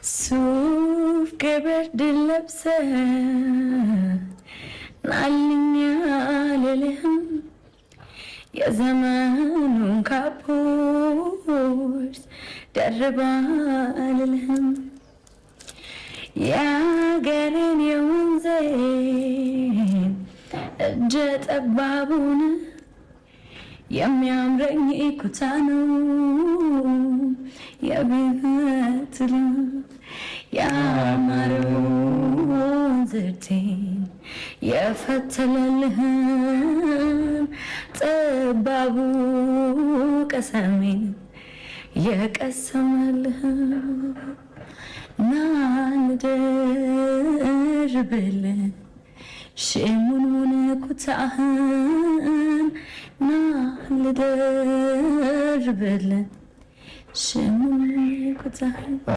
ሱፍ ከበርድ ለብሰህ ናልኛ ልልህም የዘመኑን ካፖርት ደርባ ልልህም የአገሬን የወንዜን እጀ ጠባቡን የሚያምረኝ ኩታ ነው የቤትል ያማረውን ዝርቴን የፈተለልህን ጠባቡ ቀሰሜን የቀሰመልህን ናልደርብልን ሽሙኑን ኩታህን ናልደርብልን ሽሙኑን ኩታህን